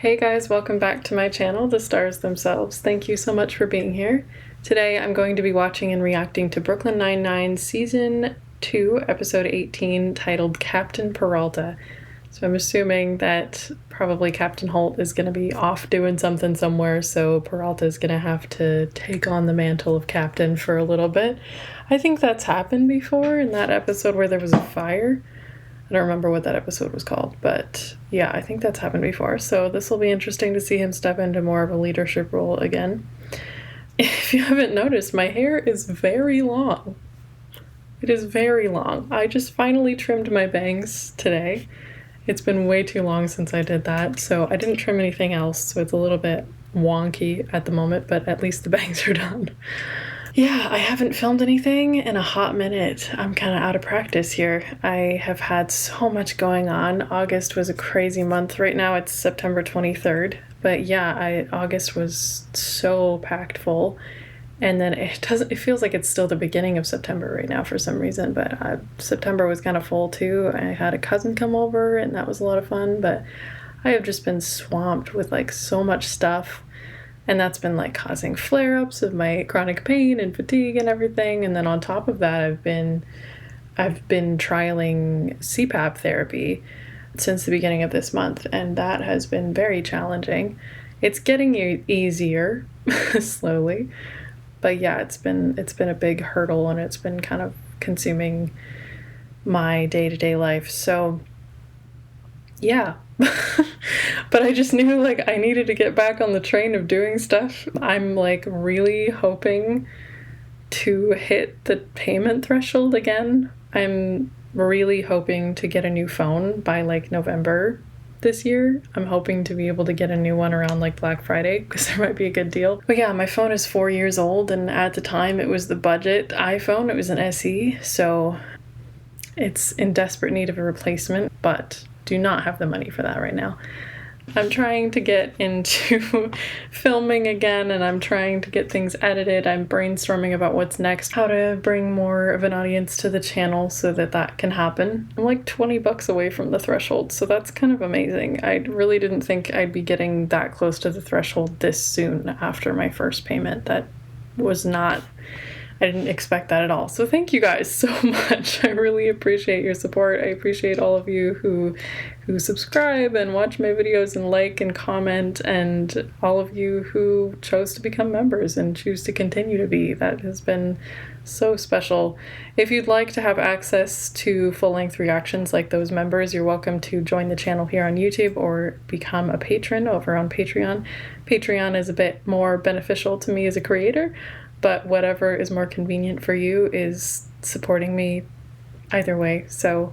Hey guys, welcome back to my channel, The Stars Themselves. Thank you so much for being here. Today I'm going to be watching and reacting to Brooklyn Nine-Nine Season 2, Episode 18, titled Captain Peralta. So I'm assuming that probably Captain Holt is going to be off doing something somewhere, so Peralta is going to have to take on the mantle of captain for a little bit. I think that's happened before in that episode where there was a fire. I don't remember what that episode was called, but yeah, I think that's happened before. So this will be interesting to see him step into more of a leadership role again. If you haven't noticed, my hair is very long. It is very long. I just finally trimmed my bangs today. It's been way too long since I did that, so I didn't trim anything else, so it's a little bit wonky at the moment, but at least the bangs are done. Yeah, I haven't filmed anything in a hot minute. I'm kind of out of practice here. I have had so much going on. August was a crazy month. Right now it's September 23rd. But yeah, August was so packed full. And then it feels like it's still the beginning of September right now for some reason. But September was kind of full too. I had a cousin come over and that was a lot of fun. But I have just been swamped with like so much stuff. And that's been like causing flare-ups of my chronic pain and fatigue and everything. And then on top of that, I've been trialing CPAP therapy since the beginning of this month, and that has been very challenging. It's getting easier slowly, but yeah, it's been a big hurdle, and it's been kind of consuming my day-to-day life. So yeah. But I just knew like I needed to get back on the train of doing stuff. I'm like really hoping to hit the payment threshold again. I'm really hoping to get a new phone by like November this year. I'm hoping to be able to get a new one around like Black Friday because there might be a good deal. But yeah, my phone is 4 years old, and at the time it was the budget iPhone. It was an SE, so it's in desperate need of a replacement, but do not have the money for that right now. I'm trying to get into filming again, and I'm trying to get things edited. I'm brainstorming about what's next, how to bring more of an audience to the channel so that can happen. I'm like $20 away from the threshold, so that's kind of amazing. I really didn't think I'd be getting that close to the threshold this soon after my first payment. That was not... I didn't expect that at all. So thank you guys so much. I really appreciate your support. I appreciate all of you who subscribe and watch my videos and like and comment, and all of you who chose to become members and choose to continue to be. That has been so special. If you'd like to have access to full-length reactions like those members, you're welcome to join the channel here on YouTube or become a patron over on Patreon. Patreon is a bit more beneficial to me as a creator, but whatever is more convenient for you is supporting me either way. So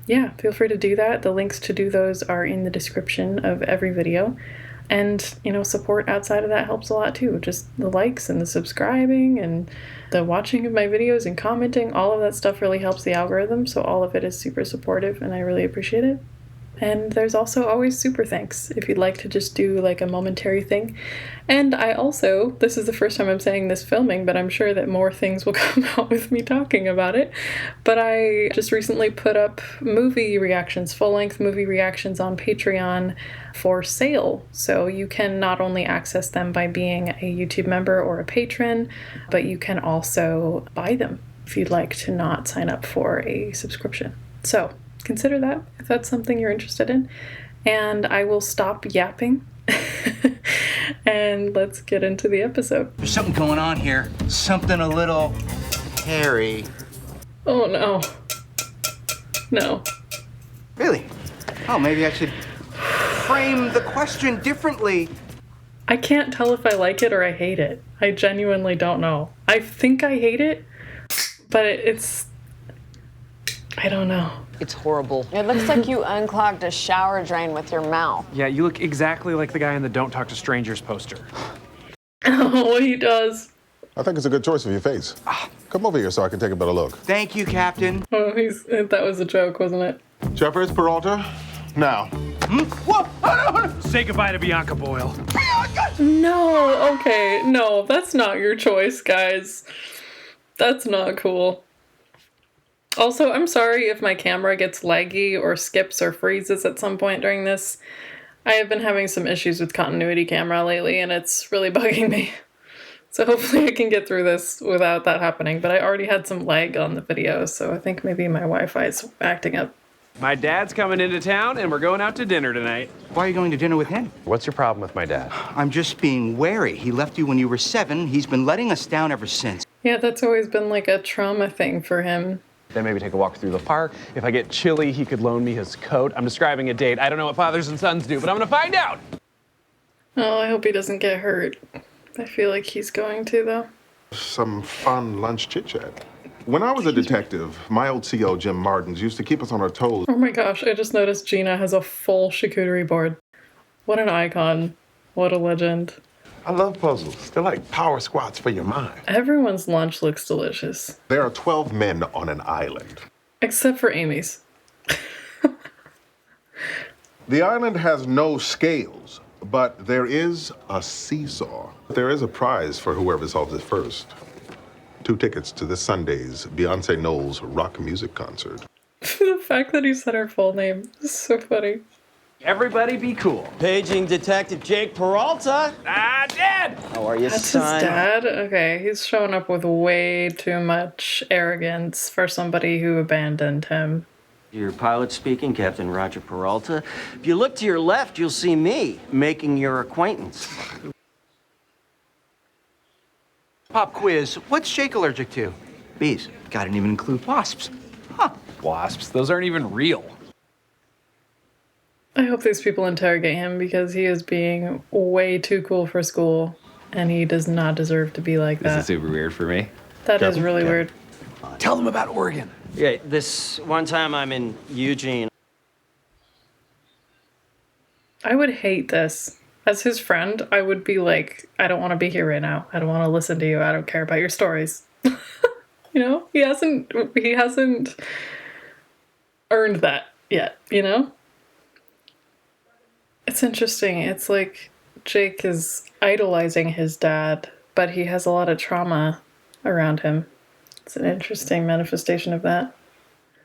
yeah, feel free to do that. The links to do those are in the description of every video. And, you know, support outside of that helps a lot too. Just the likes and the subscribing and the watching of my videos and commenting, all of that stuff really helps the algorithm. So all of it is super supportive, and I really appreciate it. And there's also always super thanks if you'd like to just do like a momentary thing. And I also, this is the first time I'm saying this filming, but I'm sure that more things will come out with me talking about it. But I just recently put up movie reactions, full-length movie reactions on Patreon for sale. So you can not only access them by being a YouTube member or a patron, but you can also buy them if you'd like to not sign up for a subscription. So consider that if that's something you're interested in. And I will stop yapping and let's get into the episode. There's something going on here. Something a little hairy. Oh no. No. Really? Oh, maybe I should frame the question differently. I can't tell if I like it or I hate it. I genuinely don't know. I think I hate it, but I don't know. It's horrible. It looks like you unclogged a shower drain with your mouth. Yeah, you look exactly like the guy in the Don't Talk to Strangers poster. Oh, he does. I think it's a good choice for your face. Come over here so I can take a better look. Thank you, Captain. Oh, that was a joke, wasn't it? Jeffers, Peralta, now. Whoa! Oh, no, no. Say goodbye to Bianca Boyle. No, okay, no, that's not your choice, guys. That's not cool. Also, I'm sorry if my camera gets laggy or skips or freezes at some point during this. I have been having some issues with continuity camera lately, and it's really bugging me. So hopefully I can get through this without that happening. But I already had some lag on the video, so I think maybe my Wi-Fi is acting up. My dad's coming into town, and we're going out to dinner tonight. Why are you going to dinner with him? What's your problem with my dad? I'm just being wary. He left you when you were 7. He's been letting us down ever since. Yeah, that's always been like a trauma thing for him. Then maybe take a walk through the park. If I get chilly, he could loan me his coat. I'm describing a date. I don't know what fathers and sons do, but I'm gonna find out. Oh, I hope he doesn't get hurt. I feel like he's going to, though. Some fun lunch chit-chat. When I was a detective, my old CO, Jim Martins, used to keep us on our toes. Oh my gosh, I just noticed Gina has a full charcuterie board. What an icon. What a legend. I love puzzles. They're like power squats for your mind. Everyone's lunch looks delicious. There are 12 men on an island. Except for Amy's. The island has no scales, but there is a seesaw. There is a prize for whoever solves it first. 2 tickets to this Sunday's Beyonce Knowles rock music concert. The fact that he said her full name is so funny. Everybody be cool. Paging Detective Jake Peralta. Ah, Dad! How are you, That's son? his dad? Okay, he's showing up with way too much arrogance for somebody who abandoned him. Your pilot speaking, Captain Roger Peralta. If you look to your left, you'll see me making your acquaintance. Pop quiz. What's Jake allergic to? Bees. God, didn't even include wasps. Huh. Wasps, those aren't even real. I hope these people interrogate him because he is being way too cool for school and he does not deserve to be like that. This is super weird for me. That is really weird. Tell them about Oregon. Yeah, this one time I'm in Eugene. I would hate this. As his friend, I would be like, I don't want to be here right now. I don't want to listen to you. I don't care about your stories. You know? He hasn't earned that yet, you know? It's interesting. It's like Jake is idolizing his dad, but he has a lot of trauma around him. It's an interesting manifestation of that.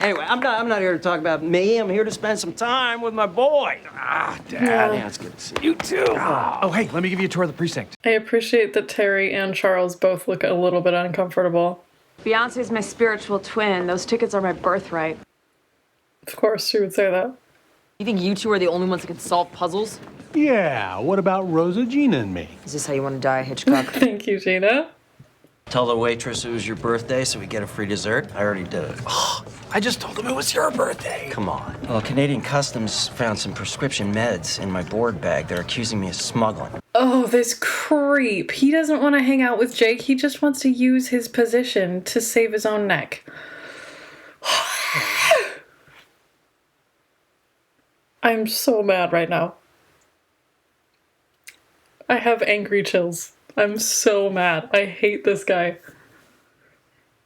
Anyway, I'm not here to talk about me. I'm here to spend some time with my boy. Ah, Dad. Yeah, it's good to see you. You too. Oh, hey, let me give you a tour of the precinct. I appreciate that Terry and Charles both look a little bit uncomfortable. Beyonce's my spiritual twin. Those tickets are my birthright. Of course, she would say that. You think you two are the only ones that can solve puzzles? Yeah, what about Rosa, Gina, and me? Is this how you want to die, Hitchcock? Thank you, Gina. Tell the waitress it was your birthday so we get a free dessert. I already did it. I just told them it was your birthday. Come on. Well, Canadian Customs found some prescription meds in my board bag. They're accusing me of smuggling. Oh, this creep. He doesn't want to hang out with Jake. He just wants to use his position to save his own neck. I'm so mad right now. I have angry chills. I'm so mad. I hate this guy.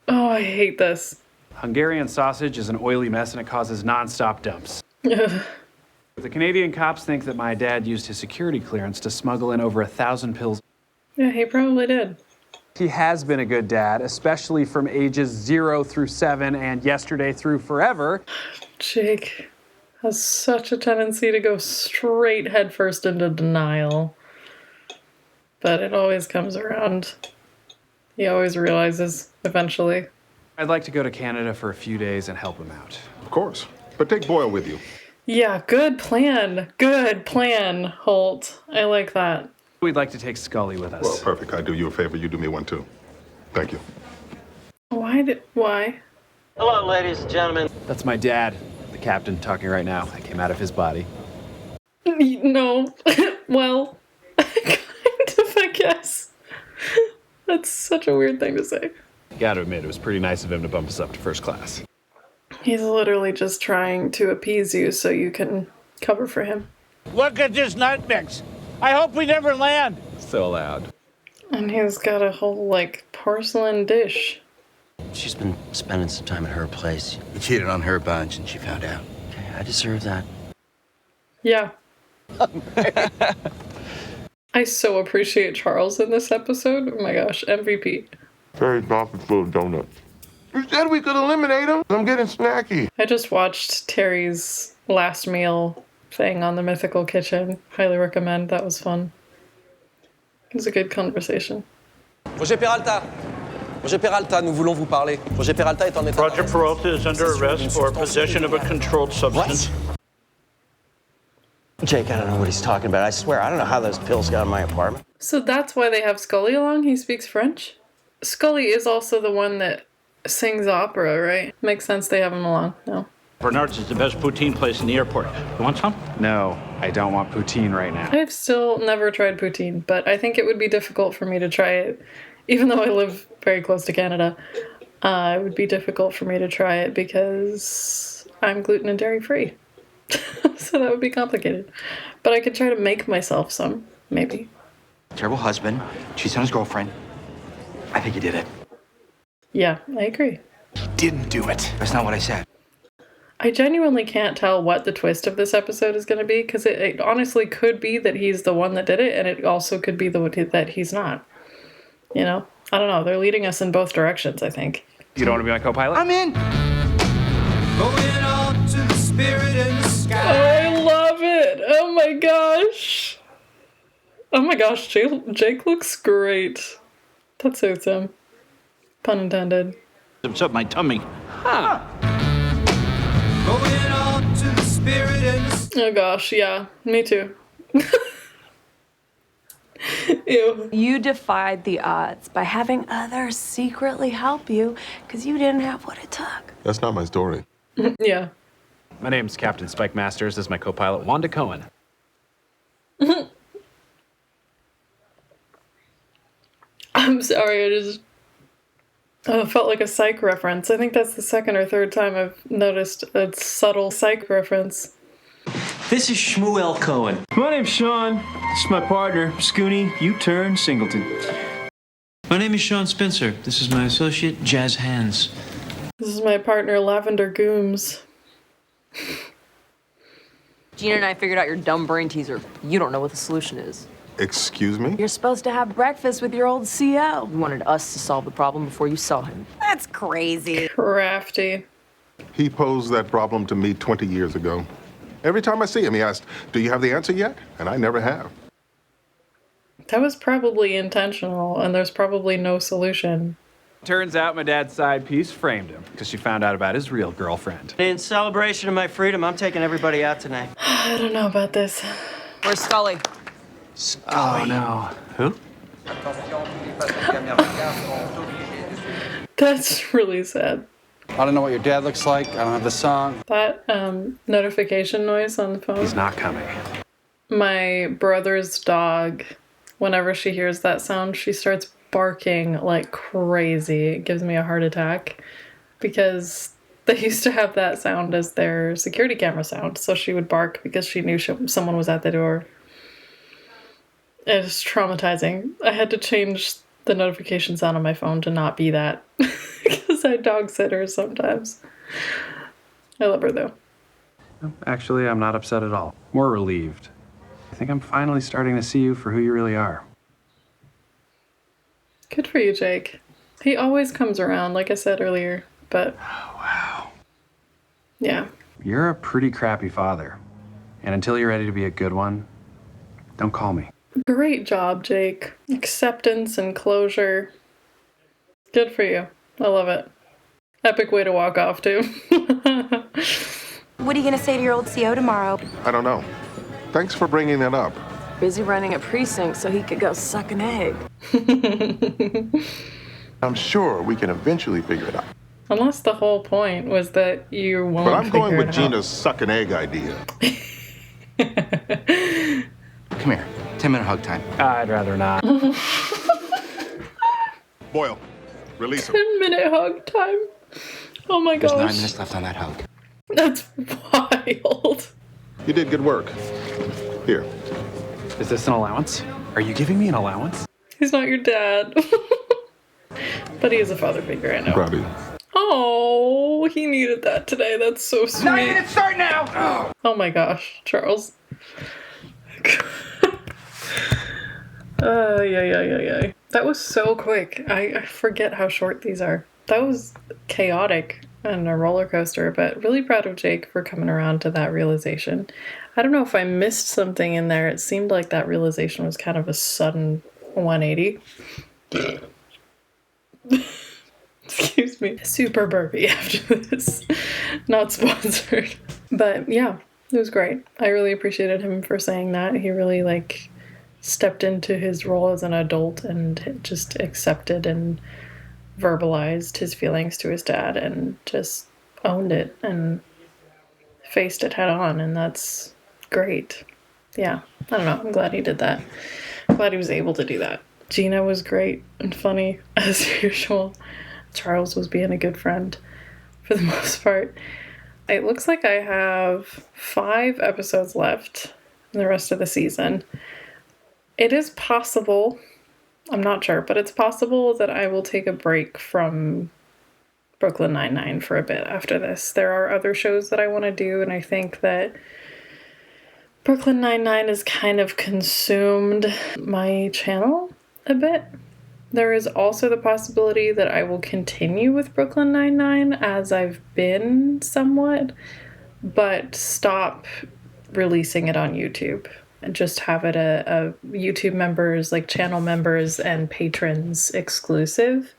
Oh, I hate this. Hungarian sausage is an oily mess and it causes non-stop dumps. The Canadian cops think that my dad used his security clearance to smuggle in over 1,000 pills. Yeah, he probably did. He has been a good dad, especially from ages 0 through 7 and yesterday through forever. Jake has such a tendency to go straight headfirst into denial. But it always comes around. He always realizes, eventually. I'd like to go to Canada for a few days and help him out. Of course. But take Boyle with you. Yeah, good plan. Good plan, Holt. I like that. We'd like to take Scully with us. Well, perfect. I do you a favor. You do me one, too. Thank you. Why? Hello, ladies and gentlemen. That's my dad, the captain, talking right now. I came out of his body. No. Well, kind of, I guess. That's such a weird thing to say. Gotta admit, it was pretty nice of him to bump us up to first class. He's literally just trying to appease you so you can cover for him. Look at this nut mix. I hope we never land. So loud. And he's got a whole, like, porcelain dish. She's been spending some time at her place. You cheated on her bunch and she found out. Okay, I deserve that. Yeah. I so appreciate Charles in this episode. Oh my gosh, MVP. Very pockets full of donuts. You said we could eliminate him. I'm getting snacky. I just watched Terry's last meal thing on the Mythical Kitchen. Highly recommend. That was fun. It was a good conversation. Roger Peralta. Roger Peralta, nous voulons vous parler. Roger Peralta est en état. Roger Peralta is under arrest for possession of a controlled substance. What? Jake, I don't know what he's talking about. I swear, I don't know how those pills got in my apartment. So that's why they have Scully along? He speaks French? Scully is also the one that sings opera, right? Makes sense they have him along. No. Bernard's is the best poutine place in the airport. You want some? No, I don't want poutine right now. I've still never tried poutine, but I think it would be difficult for me to try it. Even though I live very close to Canada, it would be difficult for me to try it because I'm gluten and dairy free. So that would be complicated. But I could try to make myself some, maybe. Terrible husband, cheats on his girlfriend. I think he did it. Yeah, I agree. He didn't do it. That's not what I said. I genuinely can't tell what the twist of this episode is going to be, because it honestly could be that he's the one that did it, and it also could be that he's not. You know? I don't know. They're leading us in both directions, I think. You don't want to be my co-pilot? I'm in. Going on to the spirit in the sky. I love it. Oh my gosh. Oh my gosh, Jake looks great. That suits him. Pun intended. It's up my tummy. Huh. Going on to the spirit in the Oh gosh, yeah. Me too. Ew. You defied the odds by having others secretly help you because you didn't have what it took. That's not my story. Yeah. My name's Captain Spike Masters. This is my co-pilot, Wanda Cohen. I'm sorry, I just felt like a Psych reference. I think that's the second or third time I've noticed a subtle Psych reference. This is Shmuel Cohen. My name's Sean. This is my partner, Scooney, U-Turn, Singleton. My name is Sean Spencer. This is my associate, Jazz Hands. This is my partner, Lavender Gooms. Gina and I figured out your dumb brain teaser. You don't know what the solution is. Excuse me? You're supposed to have breakfast with your old CO. You wanted us to solve the problem before you saw him. That's crazy. Crafty. He posed that problem to me 20 years ago. Every time I see him, he asked, "Do you have the answer yet?" And I never have. That was probably intentional, and there's probably no solution. Turns out my dad's side piece framed him because she found out about his real girlfriend. In celebration of my freedom, I'm taking everybody out tonight. I don't know about this. Where's Scully? Oh, no. Who? That's really sad. I don't know what your dad looks like. I don't have the song. That notification noise on the phone. He's not coming. My brother's dog, whenever she hears that sound, she starts barking like crazy. It gives me a heart attack because they used to have that sound as their security camera sound. So she would bark because she knew someone was at the door. It's traumatizing. I had to change the notification sound on my phone to not be that because I dog sit her sometimes. I love her though. Actually, I'm not upset at all. More relieved. I think I'm finally starting to see you for who you really are. Good for you, Jake. He always comes around, like I said earlier, but... Oh, wow. Yeah. You're a pretty crappy father. And until you're ready to be a good one, don't call me. Great job, Jake. Acceptance and closure. Good for you. I love it. Epic way to walk off, too. What are you going to say to your old CO tomorrow? I don't know. Thanks for bringing that up. Busy running a precinct so he could go suck an egg. I'm sure we can eventually figure it out. Unless the whole point was that you won't But I'm going figure with it out. Gina's suck an egg idea. Come here. 10-minute hug time. I'd rather not. Boyle, release him. 10-minute hug time. Oh my There's gosh. 9 minutes left on that hug. That's wild. You did good work. Here. Is this an allowance? Are you giving me an allowance? He's not your dad. But he is a father figure, I know. Proud of you. Oh, he needed that today. That's so sweet. 9 minutes start now! Oh my gosh, Charles. Yeah. That was so quick. I forget how short these are. That was chaotic. and a roller coaster, but really proud of Jake for coming around to that realization. I don't know if I missed something in there. It seemed like that realization was kind of a sudden 180. Excuse me. Super burpy after this. Not sponsored. But yeah, it was great. I really appreciated him for saying that. He really like stepped into his role as an adult and just accepted and verbalized his feelings to his dad and just owned it and faced it head on, and that's great. Yeah, I don't know. I'm glad he did that. I'm glad he was able to do that. Gina was great and funny as usual. Charles was being a good friend for the most part. It looks like I have 5 episodes left in the rest of the season. It is possible, I'm not sure, but it's possible that I will take a break from Brooklyn Nine-Nine for a bit after this. There are other shows that I want to do, and I think that Brooklyn Nine-Nine has kind of consumed my channel a bit. There is also the possibility that I will continue with Brooklyn Nine-Nine as I've been somewhat, but stop releasing it on YouTube and just have it a YouTube members, like channel members and patrons exclusive,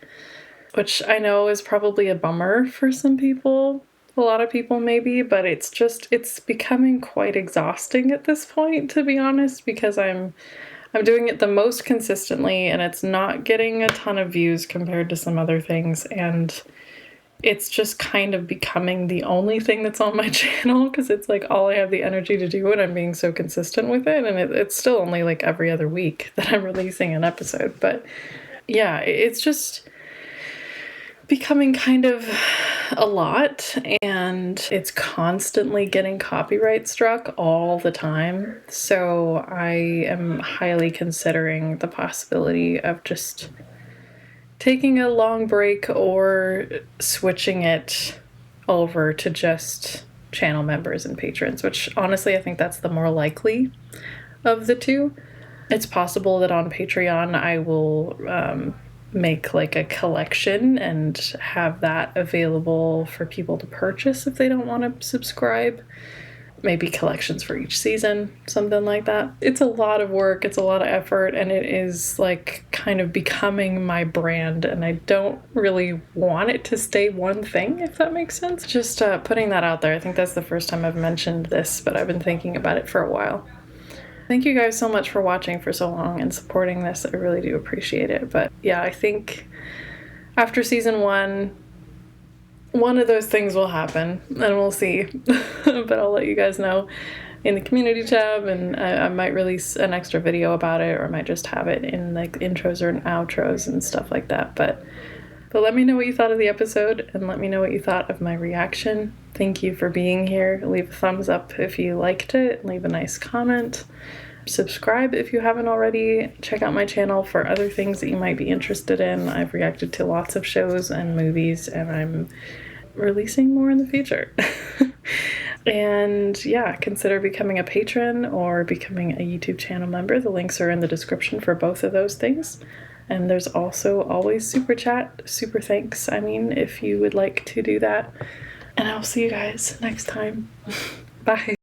which I know is probably a bummer for some people, a lot of people maybe, but it's becoming quite exhausting at this point, to be honest, because I'm doing it the most consistently and it's not getting a ton of views compared to some other things, and it's just kind of becoming the only thing that's on my channel because it's like all I have the energy to do and I'm being so consistent with it, and it's still only like every other week that I'm releasing an episode. But yeah, it's just becoming kind of a lot, and it's constantly getting copyright struck all the time. So I am highly considering the possibility of just taking a long break or switching it over to just channel members and patrons, which honestly I think that's the more likely of the two. It's possible that on Patreon I will make like a collection and have that available for people to purchase if they don't want to subscribe. Maybe collections for each season, something like that. It's a lot of work, it's a lot of effort, and it is like kind of becoming my brand, and I don't really want it to stay one thing, if that makes sense. Just putting that out there. I think that's the first time I've mentioned this, but I've been thinking about it for a while. Thank you guys so much for watching for so long and supporting this. I really do appreciate it. But yeah, I think after season 1, one of those things will happen, and we'll see. But I'll let you guys know in the community tab, and I might release an extra video about it, or I might just have it in like intros or outros and stuff like that. But let me know what you thought of the episode, and let me know what you thought of my reaction. Thank you for being here. Leave a thumbs up if you liked it. Leave a nice comment. Subscribe if you haven't already. Check out my channel for other things that you might be interested in. I've reacted to lots of shows and movies, and I'm releasing more in the future. And yeah, consider becoming a patron or becoming a YouTube channel member. The links are in the description for both of those things. And there's also always super chat, super thanks, if you would like to do that. And I'll see you guys next time. Bye.